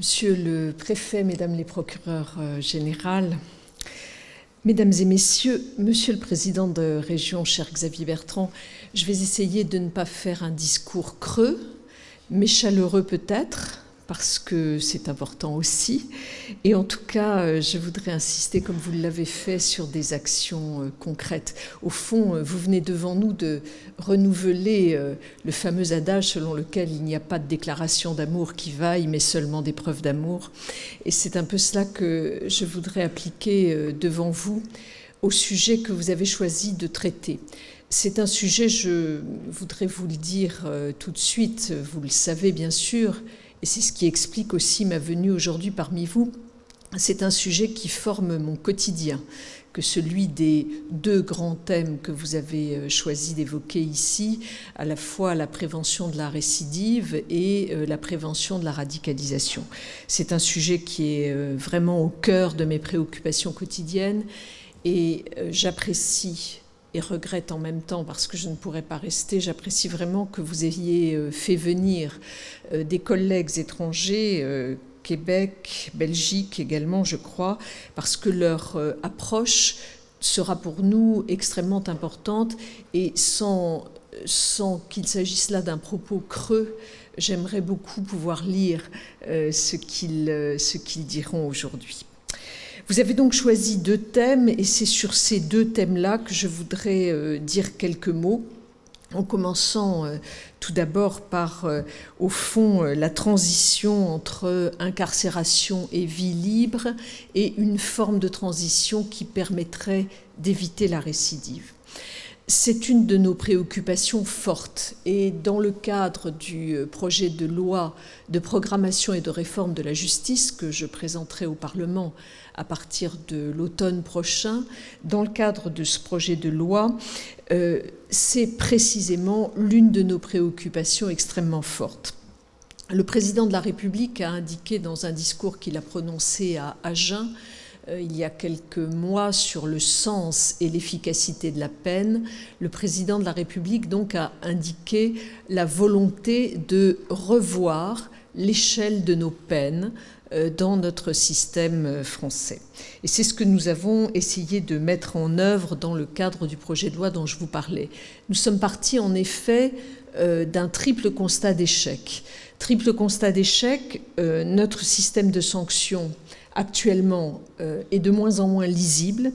Monsieur le préfet, mesdames les procureurs générales, mesdames et messieurs, monsieur le président de région, cher Xavier Bertrand, je vais essayer de ne pas faire un discours creux, mais chaleureux peut-être, parce que c'est important aussi. Et en tout cas, je voudrais insister, comme vous l'avez fait, sur des actions concrètes. Au fond, vous venez devant nous de renouveler le fameux adage selon lequel il n'y a pas de déclaration d'amour qui vaille, mais seulement des preuves d'amour. Et c'est un peu cela que je voudrais appliquer devant vous au sujet que vous avez choisi de traiter. C'est un sujet, je voudrais vous le dire tout de suite, vous le savez bien sûr, et c'est ce qui explique aussi ma venue aujourd'hui parmi vous. C'est un sujet qui forme mon quotidien, que celui des deux grands thèmes que vous avez choisi d'évoquer ici, à la fois la prévention de la récidive et la prévention de la radicalisation. C'est un sujet qui est vraiment au cœur de mes préoccupations quotidiennes et j'apprécie et regrette en même temps, parce que je ne pourrais pas rester, j'apprécie vraiment que vous ayez fait venir des collègues étrangers, Québec, Belgique également, je crois, parce que leur approche sera pour nous extrêmement importante et sans qu'il s'agisse là d'un propos creux, j'aimerais beaucoup pouvoir lire ce qu'ils diront aujourd'hui. Vous avez donc choisi deux thèmes et c'est sur ces deux thèmes-là que je voudrais dire quelques mots, en commençant tout d'abord par, au fond, la transition entre incarcération et vie libre et une forme de transition qui permettrait d'éviter la récidive. C'est une de nos préoccupations fortes et dans le cadre du projet de loi de programmation et de réforme de la justice que je présenterai au Parlement à partir de l'automne prochain, dans le cadre de ce projet de loi, c'est précisément l'une de nos préoccupations extrêmement fortes. Le président de la République a indiqué dans un discours qu'il a prononcé à Agen il y a quelques mois sur le sens et l'efficacité de la peine, le président de la République donc a indiqué la volonté de revoir l'échelle de nos peines dans notre système français. Et c'est ce que nous avons essayé de mettre en œuvre dans le cadre du projet de loi dont je vous parlais. Nous sommes partis en effet d'un triple constat d'échec. Triple constat d'échec, notre système de sanctions actuellement est de moins en moins lisible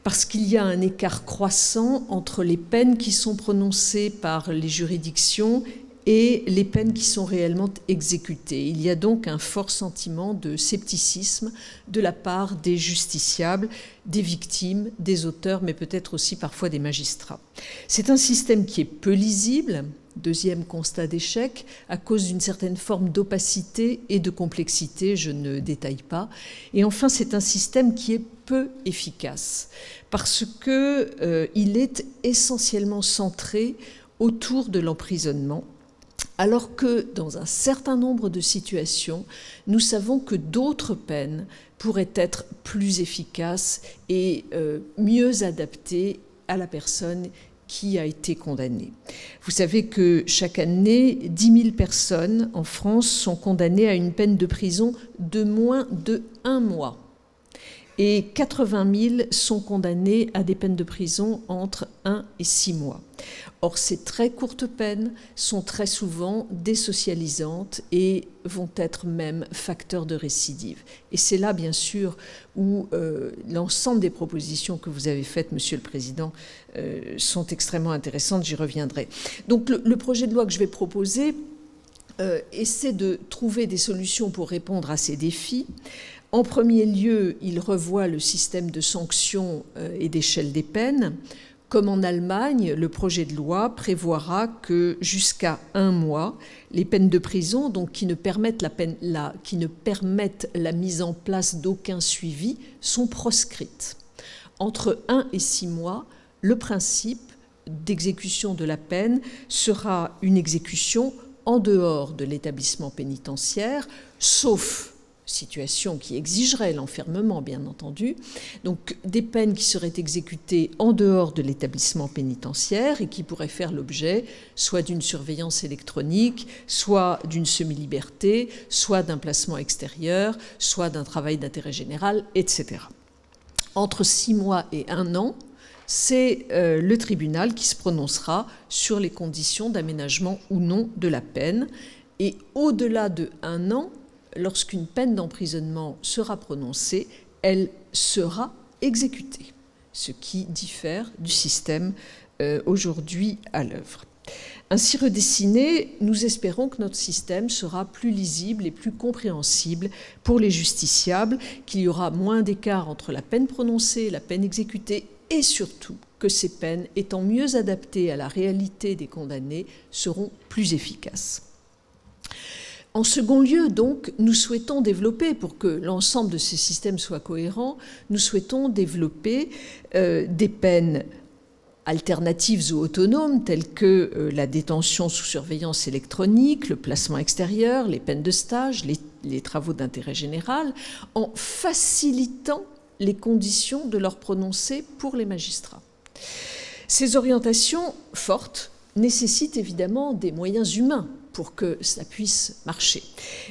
parce qu'il y a un écart croissant entre les peines qui sont prononcées par les juridictions et les peines qui sont réellement exécutées. Il y a donc un fort sentiment de scepticisme de la part des justiciables, des victimes, des auteurs, mais peut-être aussi parfois des magistrats. C'est un système qui est peu lisible, deuxième constat d'échec, à cause d'une certaine forme d'opacité et de complexité, je ne détaille pas. Et enfin, c'est un système qui est peu efficace, parce qu'il est essentiellement centré autour de l'emprisonnement, alors que dans un certain nombre de situations, nous savons que d'autres peines pourraient être plus efficaces et mieux adaptées à la personne qui a été condamnée. Vous savez que chaque année, 10 000 personnes en France sont condamnées à une peine de prison de moins de 1 mois. Et 80 000 sont condamnés à des peines de prison entre 1 et 6 mois. Or, ces très courtes peines sont très souvent désocialisantes et vont être même facteurs de récidive. Et c'est là, bien sûr, où l'ensemble des propositions que vous avez faites, Monsieur le Président, sont extrêmement intéressantes. J'y reviendrai. Donc, le projet de loi que je vais proposer essaie de trouver des solutions pour répondre à ces défis. En premier lieu, il revoit le système de sanctions et d'échelle des peines. Comme en Allemagne, le projet de loi prévoira que jusqu'à 1 mois, les peines de prison, donc qui ne permettent la mise en place d'aucun suivi, sont proscrites. Entre 1 et 6 mois, le principe d'exécution de la peine sera une exécution en dehors de l'établissement pénitentiaire, sauf situation qui exigerait l'enfermement, bien entendu, donc des peines qui seraient exécutées en dehors de l'établissement pénitentiaire et qui pourraient faire l'objet soit d'une surveillance électronique, soit d'une semi-liberté, soit d'un placement extérieur, soit d'un travail d'intérêt général, etc. Entre 6 mois et 1 an, c'est le tribunal qui se prononcera sur les conditions d'aménagement ou non de la peine. Et au-delà de 1 an, lorsqu'une peine d'emprisonnement sera prononcée, elle sera exécutée, ce qui diffère du système aujourd'hui à l'œuvre. Ainsi redessiné, nous espérons que notre système sera plus lisible et plus compréhensible pour les justiciables, qu'il y aura moins d'écart entre la peine prononcée et la peine exécutée, et surtout que ces peines, étant mieux adaptées à la réalité des condamnés, seront plus efficaces. En second lieu, donc, nous souhaitons développer, pour que l'ensemble de ces systèmes soit cohérent, nous souhaitons développer des peines alternatives ou autonomes, telles que la détention sous surveillance électronique, le placement extérieur, les peines de stage, les travaux d'intérêt général, en facilitant les conditions de leur prononcé pour les magistrats. Ces orientations fortes nécessitent évidemment des moyens humains pour que cela puisse marcher.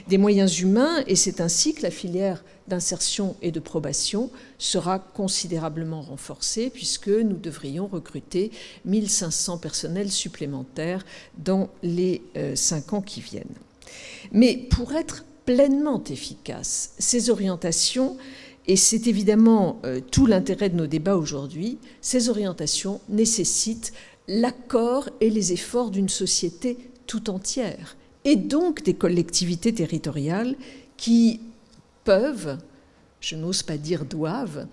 Des moyens humains, et c'est ainsi que la filière d'insertion et de probation sera considérablement renforcée, puisque nous devrions recruter 1500 personnels supplémentaires dans les 5 ans qui viennent. Mais pour être pleinement efficaces, ces orientations, et c'est évidemment tout l'intérêt de nos débats aujourd'hui, ces orientations nécessitent l'accord et les efforts d'une société tout entière, et donc des collectivités territoriales qui peuvent, je n'ose pas dire doivent,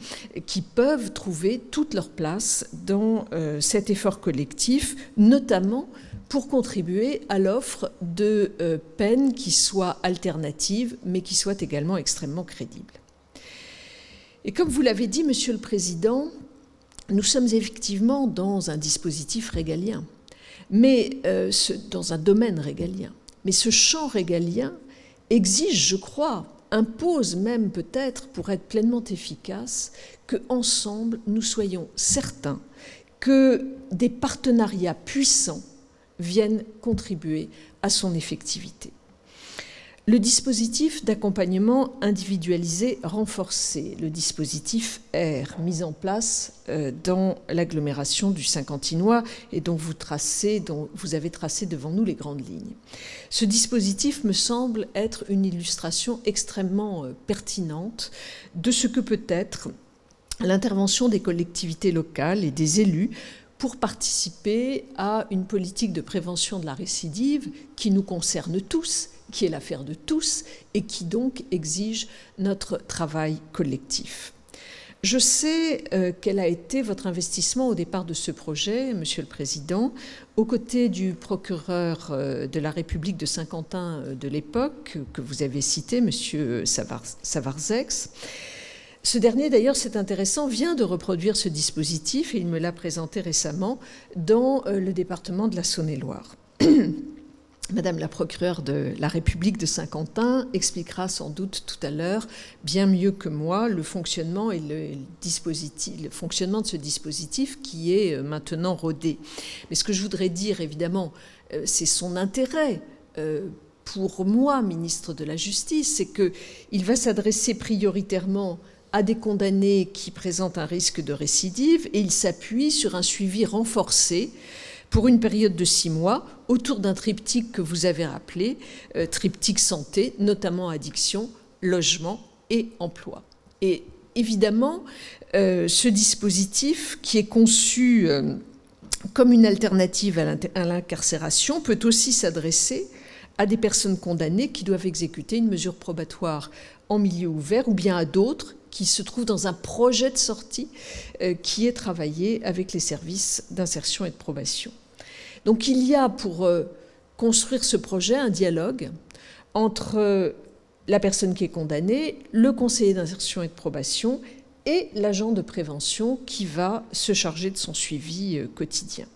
qui peuvent trouver toute leur place dans cet effort collectif, notamment pour contribuer à l'offre de peines qui soient alternatives, mais qui soient également extrêmement crédibles. Et comme vous l'avez dit, Monsieur le Président, nous sommes effectivement dans un dispositif régalien, mais dans un domaine régalien. Mais ce champ régalien exige, je crois, impose même peut-être, pour être pleinement efficace, qu'ensemble nous soyons certains que des partenariats puissants viennent contribuer à son effectivité. Le dispositif d'accompagnement individualisé renforcé, le dispositif R, mis en place dans l'agglomération du Saint-Quentinois et dont vous avez tracé devant nous les grandes lignes. Ce dispositif me semble être une illustration extrêmement pertinente de ce que peut être l'intervention des collectivités locales et des élus pour participer à une politique de prévention de la récidive qui nous concerne tous, qui est l'affaire de tous et qui donc exige notre travail collectif. Je sais quel a été votre investissement au départ de ce projet, Monsieur le Président, aux côtés du procureur de la République de Saint-Quentin de l'époque, que vous avez cité, Monsieur Savarzex. Ce dernier, d'ailleurs, c'est intéressant, vient de reproduire ce dispositif et il me l'a présenté récemment dans le département de la Saône-et-Loire. Madame la procureure de la République de Saint-Quentin expliquera sans doute tout à l'heure, bien mieux que moi, le fonctionnement et le fonctionnement de ce dispositif qui est maintenant rodé. Mais ce que je voudrais dire, évidemment, c'est son intérêt pour moi, ministre de la Justice, c'est qu'il va s'adresser prioritairement à des condamnés qui présentent un risque de récidive et il s'appuie sur un suivi renforcé pour une période de 6 mois, autour d'un triptyque que vous avez rappelé, triptyque santé, notamment addiction, logement et emploi. Et évidemment, ce dispositif qui est conçu comme une alternative à l'incarcération peut aussi s'adresser à des personnes condamnées qui doivent exécuter une mesure probatoire en milieu ouvert ou bien à d'autres qui se trouvent dans un projet de sortie qui est travaillé avec les services d'insertion et de probation. Donc il y a pour construire ce projet un dialogue entre la personne qui est condamnée, le conseiller d'insertion et de probation et l'agent de prévention qui va se charger de son suivi quotidien.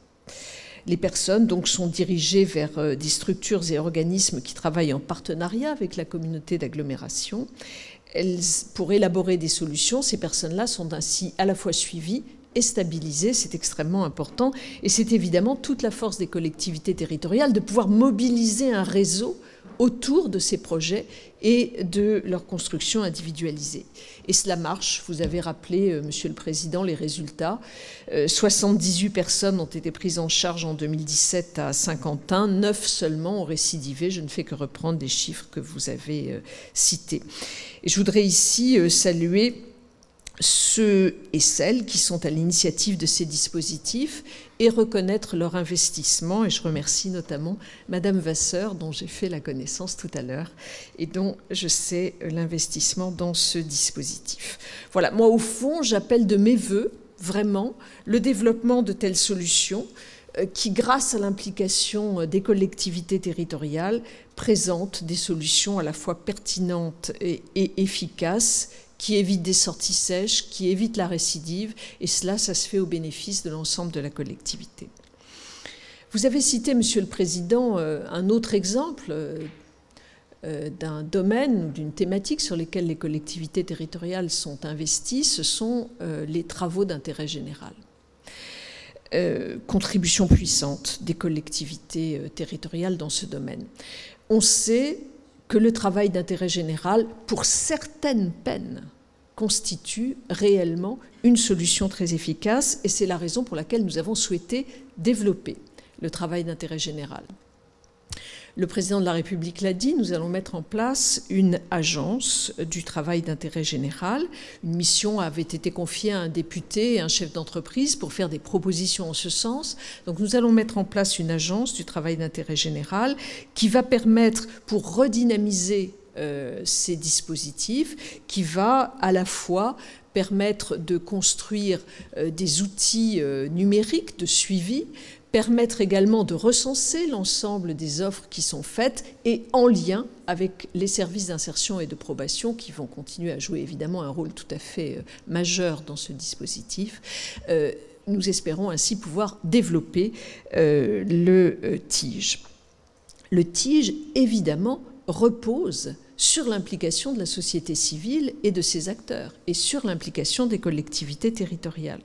Les personnes donc sont dirigées vers des structures et organismes qui travaillent en partenariat avec la communauté d'agglomération. Pour élaborer des solutions, ces personnes-là sont ainsi à la fois suivies et stabilisées, c'est extrêmement important. Et c'est évidemment toute la force des collectivités territoriales de pouvoir mobiliser un réseau autour de ces projets et de leur construction individualisée. Et cela marche. Vous avez rappelé, Monsieur le Président, les résultats. 78 personnes ont été prises en charge en 2017 à Saint-Quentin. 9 seulement ont récidivé. Je ne fais que reprendre des chiffres que vous avez cités. Et je voudrais ici saluer ceux et celles qui sont à l'initiative de ces dispositifs et reconnaître leur investissement. Et je remercie notamment Madame Vasseur, dont j'ai fait la connaissance tout à l'heure et dont je sais l'investissement dans ce dispositif. Voilà, moi au fond, j'appelle de mes vœux vraiment le développement de telles solutions qui, grâce à l'implication des collectivités territoriales, présentent des solutions à la fois pertinentes et efficaces, qui évite des sorties sèches, qui évite la récidive, et cela, ça se fait au bénéfice de l'ensemble de la collectivité. Vous avez cité, Monsieur le Président, un autre exemple d'un domaine ou d'une thématique sur lesquelles les collectivités territoriales sont investies, ce sont les travaux d'intérêt général. Contribution puissante des collectivités territoriales dans ce domaine. On sait que le travail d'intérêt général, pour certaines peines, constitue réellement une solution très efficace, et c'est la raison pour laquelle nous avons souhaité développer le travail d'intérêt général. Le président de la République l'a dit, nous allons mettre en place une agence du travail d'intérêt général. Une mission avait été confiée à un député et un chef d'entreprise pour faire des propositions en ce sens. Donc nous allons mettre en place une agence du travail d'intérêt général qui va permettre, pour redynamiser ces dispositifs, qui va à la fois permettre de construire des outils numériques de suivi, permettre également de recenser l'ensemble des offres qui sont faites et en lien avec les services d'insertion et de probation qui vont continuer à jouer évidemment un rôle tout à fait majeur dans ce dispositif. Nous espérons ainsi pouvoir développer le TIG. Le TIG, évidemment, repose sur l'implication de la société civile et de ses acteurs, et sur l'implication des collectivités territoriales.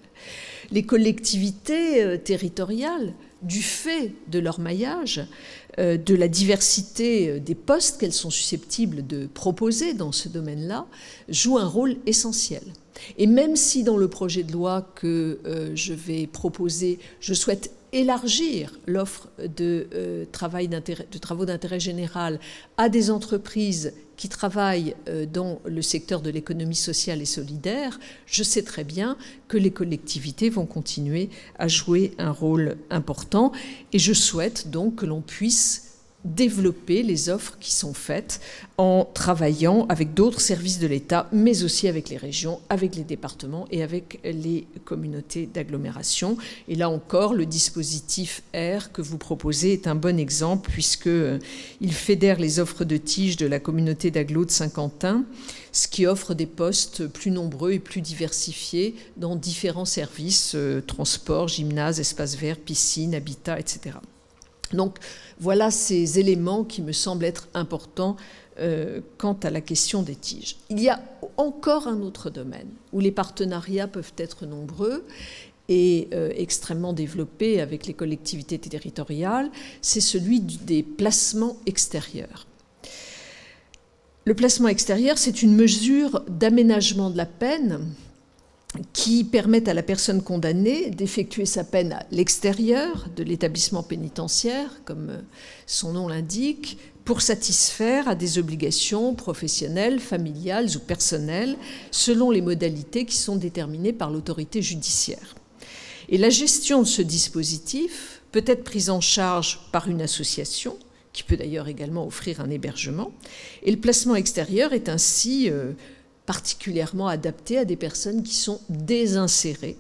Les collectivités territoriales, du fait de leur maillage, de la diversité des postes qu'elles sont susceptibles de proposer dans ce domaine-là, jouent un rôle essentiel. Et même si dans le projet de loi que je vais proposer, je souhaite élargir l'offre de travaux d'intérêt général à des entreprises qui travaillent dans le secteur de l'économie sociale et solidaire, je sais très bien que les collectivités vont continuer à jouer un rôle important et je souhaite donc que l'on puisse développer les offres qui sont faites en travaillant avec d'autres services de l'État, mais aussi avec les régions, avec les départements et avec les communautés d'agglomération. Et là encore, le dispositif R que vous proposez est un bon exemple puisqu'il fédère les offres de TIG de la communauté d'agglo de Saint-Quentin, ce qui offre des postes plus nombreux et plus diversifiés dans différents services, transport, gymnase, espaces verts, piscine, habitat, etc. Donc voilà ces éléments qui me semblent être importants quant à la question des TIG. Il y a encore un autre domaine où les partenariats peuvent être nombreux et extrêmement développés avec les collectivités territoriales, c'est celui des placements extérieurs. Le placement extérieur, c'est une mesure d'aménagement de la peine qui permettent à la personne condamnée d'effectuer sa peine à l'extérieur de l'établissement pénitentiaire, comme son nom l'indique, pour satisfaire à des obligations professionnelles, familiales ou personnelles, selon les modalités qui sont déterminées par l'autorité judiciaire. Et la gestion de ce dispositif peut être prise en charge par une association, qui peut d'ailleurs également offrir un hébergement, et le placement extérieur est ainsi particulièrement adaptées à des personnes qui sont désinsérées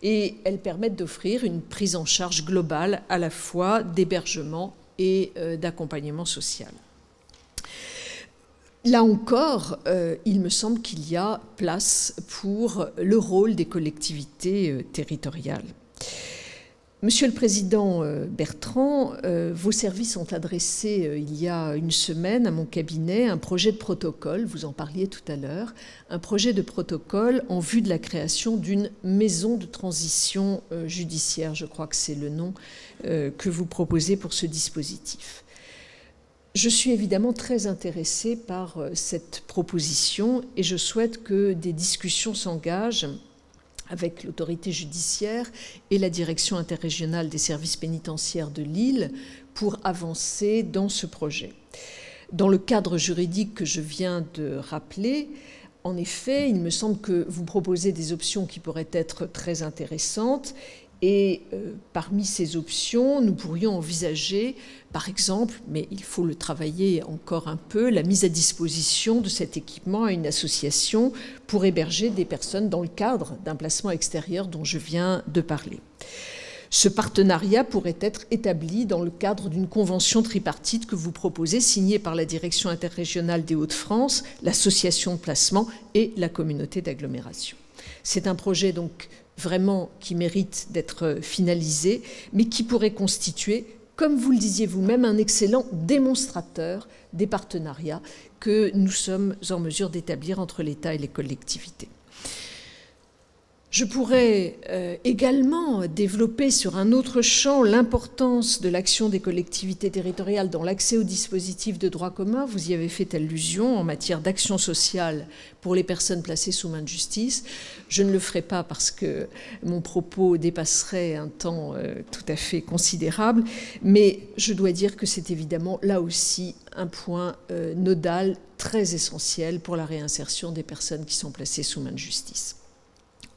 et elles permettent d'offrir une prise en charge globale à la fois d'hébergement et d'accompagnement social. Là encore, il me semble qu'il y a place pour le rôle des collectivités territoriales. Monsieur le Président Bertrand, vos services ont adressé il y a une semaine à mon cabinet un projet de protocole, vous en parliez tout à l'heure, un projet de protocole en vue de la création d'une maison de transition judiciaire. Je crois que c'est le nom que vous proposez pour ce dispositif. Je suis évidemment très intéressée par cette proposition et je souhaite que des discussions s'engagent avec l'autorité judiciaire et la direction interrégionale des services pénitentiaires de Lille pour avancer dans ce projet. Dans le cadre juridique que je viens de rappeler, en effet, il me semble que vous proposez des options qui pourraient être très intéressantes et parmi ces options, nous pourrions envisager, par exemple, mais il faut le travailler encore un peu, la mise à disposition de cet équipement à une association pour héberger des personnes dans le cadre d'un placement extérieur dont je viens de parler. Ce partenariat pourrait être établi dans le cadre d'une convention tripartite que vous proposez, signée par la Direction interrégionale des Hauts-de-France, l'association de placement et la communauté d'agglomération. C'est un projet donc vraiment qui mérite d'être finalisé, mais qui pourrait constituer, comme vous le disiez vous-même, un excellent démonstrateur des partenariats que nous sommes en mesure d'établir entre l'État et les collectivités. Je pourrais également développer sur un autre champ l'importance de l'action des collectivités territoriales dans l'accès aux dispositifs de droit commun. Vous y avez fait allusion en matière d'action sociale pour les personnes placées sous main de justice. Je ne le ferai pas parce que mon propos dépasserait un temps tout à fait considérable, mais je dois dire que c'est évidemment là aussi un point nodal très essentiel pour la réinsertion des personnes qui sont placées sous main de justice.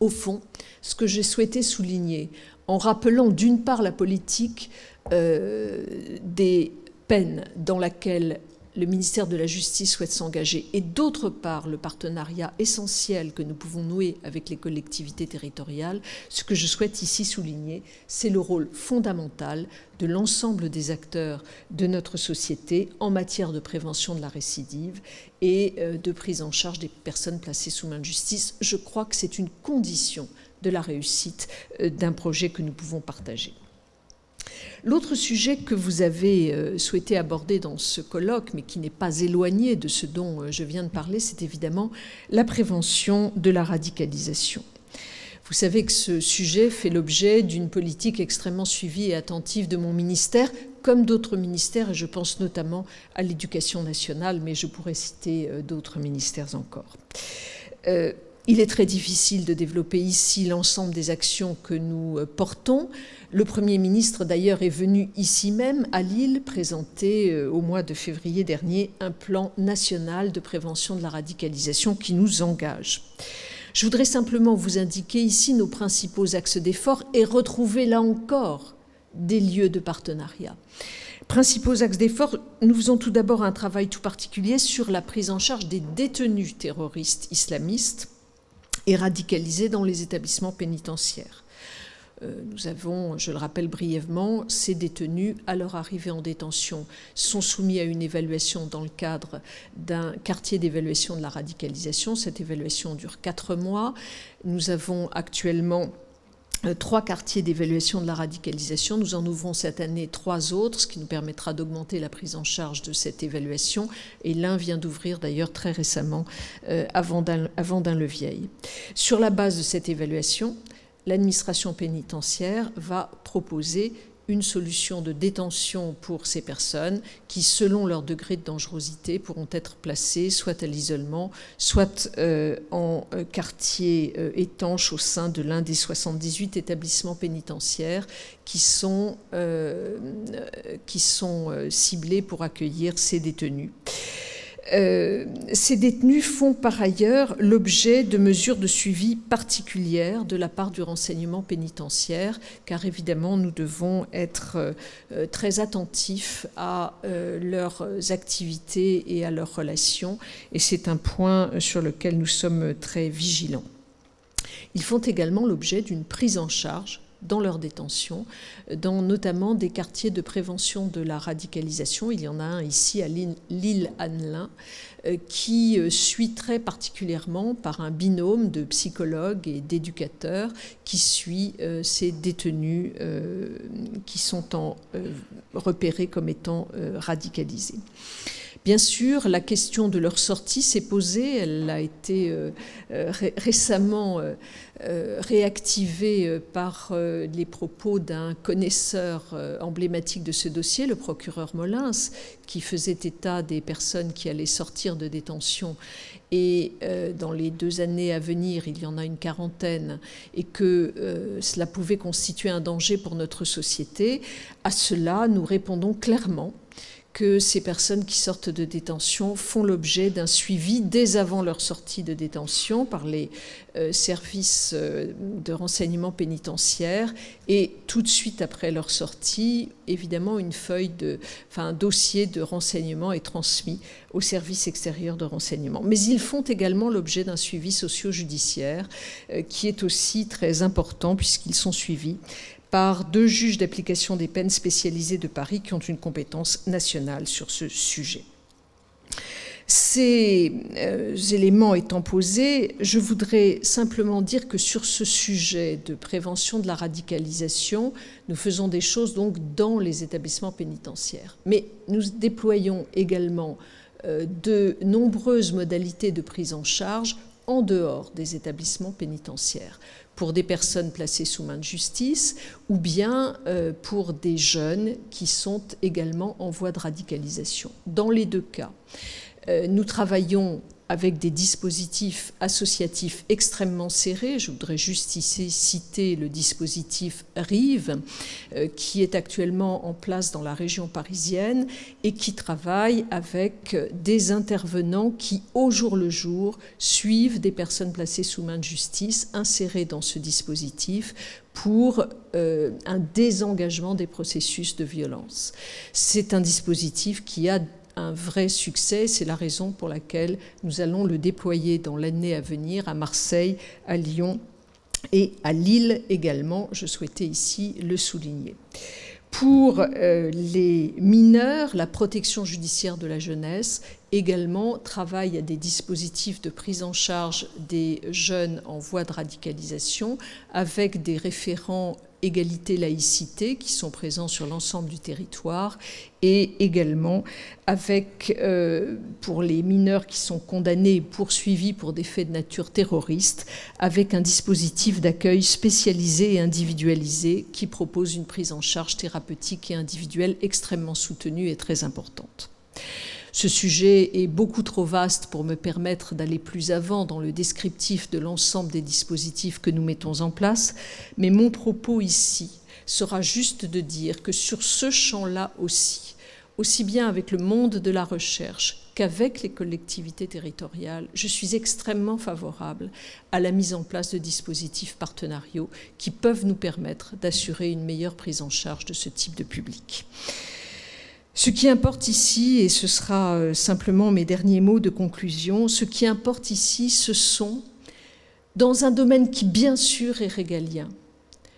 Au fond, ce que j'ai souhaité souligner, en rappelant d'une part la politique des peines dans laquelle le ministère de la Justice souhaite s'engager, et d'autre part le partenariat essentiel que nous pouvons nouer avec les collectivités territoriales, ce que je souhaite ici souligner, c'est le rôle fondamental de l'ensemble des acteurs de notre société en matière de prévention de la récidive et de prise en charge des personnes placées sous main de justice. Je crois que c'est une condition de la réussite d'un projet que nous pouvons partager. L'autre sujet que vous avez souhaité aborder dans ce colloque, mais qui n'est pas éloigné de ce dont je viens de parler, c'est évidemment la prévention de la radicalisation. Vous savez que ce sujet fait l'objet d'une politique extrêmement suivie et attentive de mon ministère, comme d'autres ministères, et je pense notamment à l'Éducation nationale, mais je pourrais citer d'autres ministères encore. Il est très difficile de développer ici l'ensemble des actions que nous portons. Le Premier ministre, d'ailleurs, est venu ici même, à Lille, présenter au mois de février dernier un plan national de prévention de la radicalisation qui nous engage. Je voudrais simplement vous indiquer ici nos principaux axes d'effort et retrouver là encore des lieux de partenariat. Principaux axes d'effort, nous faisons tout d'abord un travail tout particulier sur la prise en charge des détenus terroristes islamistes et radicalisés dans les établissements pénitentiaires. Nous avons, je le rappelle brièvement, ces détenus, à leur arrivée en détention, sont soumis à une évaluation dans le cadre d'un quartier d'évaluation de la radicalisation. Cette évaluation dure 4 mois. Nous avons actuellement 3 quartiers d'évaluation de la radicalisation. Nous en ouvrons cette année 3 autres, ce qui nous permettra d'augmenter la prise en charge de cette évaluation. Et l'un vient d'ouvrir d'ailleurs très récemment à Vendin-le-Vieil. Sur la base de cette évaluation, l'administration pénitentiaire va proposer une solution de détention pour ces personnes qui, selon leur degré de dangerosité, pourront être placées soit à l'isolement, soit en quartier étanche au sein de l'un des 78 établissements pénitentiaires qui sont ciblés pour accueillir ces détenus. Ces détenus font par ailleurs l'objet de mesures de suivi particulières de la part du renseignement pénitentiaire, car évidemment nous devons être très attentifs à leurs activités et à leurs relations, et c'est un point sur lequel nous sommes très vigilants. Ils font également l'objet d'une prise en charge dans leur détention, dans notamment des quartiers de prévention de la radicalisation. Il y en a un ici à l'île Annelin, qui suit très particulièrement par un binôme de psychologues et d'éducateurs qui suit ces détenus qui sont repérés comme étant radicalisés. Bien sûr, la question de leur sortie s'est posée. Elle a été récemment réactivée par les propos d'un connaisseur emblématique de ce dossier, le procureur Molins, qui faisait état des personnes qui allaient sortir de détention. Et dans les 2 années à venir, il y en a une quarantaine, et que cela pouvait constituer un danger pour notre société. À cela, nous répondons clairement que ces personnes qui sortent de détention font l'objet d'un suivi dès avant leur sortie de détention par les services de renseignement pénitentiaire, et tout de suite après leur sortie, évidemment, un dossier de renseignement est transmis au service extérieur de renseignement. Mais ils font également l'objet d'un suivi socio-judiciaire qui est aussi très important, puisqu'ils sont suivis par 2 juges d'application des peines spécialisés de Paris qui ont une compétence nationale sur ce sujet. Ces éléments étant posés, je voudrais simplement dire que sur ce sujet de prévention de la radicalisation, nous faisons des choses donc dans les établissements pénitentiaires. Mais nous déployons également de nombreuses modalités de prise en charge en dehors des établissements pénitentiaires, pour des personnes placées sous main de justice ou bien pour des jeunes qui sont également en voie de radicalisation. Dans les 2 cas, nous travaillons avec des dispositifs associatifs extrêmement serrés. Je voudrais juste ici citer le dispositif RIVE, qui est actuellement en place dans la région parisienne et qui travaille avec des intervenants qui, au jour le jour, suivent des personnes placées sous main de justice, insérées dans ce dispositif, pour un désengagement des processus de violence. C'est un dispositif qui a un vrai succès. C'est la raison pour laquelle nous allons le déployer dans l'année à venir à Marseille, à Lyon et à Lille également. Je souhaitais ici le souligner. Pour les mineurs, la protection judiciaire de la jeunesse également travaille à des dispositifs de prise en charge des jeunes en voie de radicalisation avec des référents égalité-laïcité qui sont présents sur l'ensemble du territoire, et également avec, pour les mineurs qui sont condamnés et poursuivis pour des faits de nature terroriste, avec un dispositif d'accueil spécialisé et individualisé qui propose une prise en charge thérapeutique et individuelle extrêmement soutenue et très importante. Ce sujet est beaucoup trop vaste pour me permettre d'aller plus avant dans le descriptif de l'ensemble des dispositifs que nous mettons en place, mais mon propos ici sera juste de dire que sur ce champ-là aussi bien avec le monde de la recherche qu'avec les collectivités territoriales, je suis extrêmement favorable à la mise en place de dispositifs partenariaux qui peuvent nous permettre d'assurer une meilleure prise en charge de ce type de public. Ce qui importe ici, et ce sera simplement mes derniers mots de conclusion, ce qui importe ici, ce sont, dans un domaine qui bien sûr est régalien,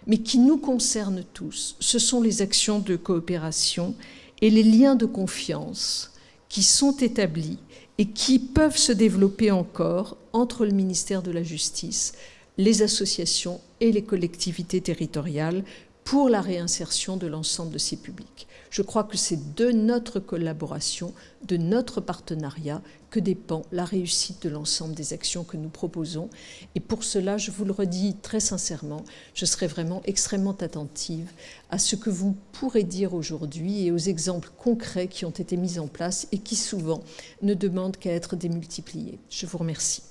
mais qui nous concerne tous, ce sont les actions de coopération et les liens de confiance qui sont établis et qui peuvent se développer encore entre le ministère de la Justice, les associations et les collectivités territoriales pour la réinsertion de l'ensemble de ces publics. Je crois que c'est de notre collaboration, de notre partenariat que dépend la réussite de l'ensemble des actions que nous proposons. Et pour cela, je vous le redis très sincèrement, je serai vraiment extrêmement attentive à ce que vous pourrez dire aujourd'hui et aux exemples concrets qui ont été mis en place et qui souvent ne demandent qu'à être démultipliés. Je vous remercie.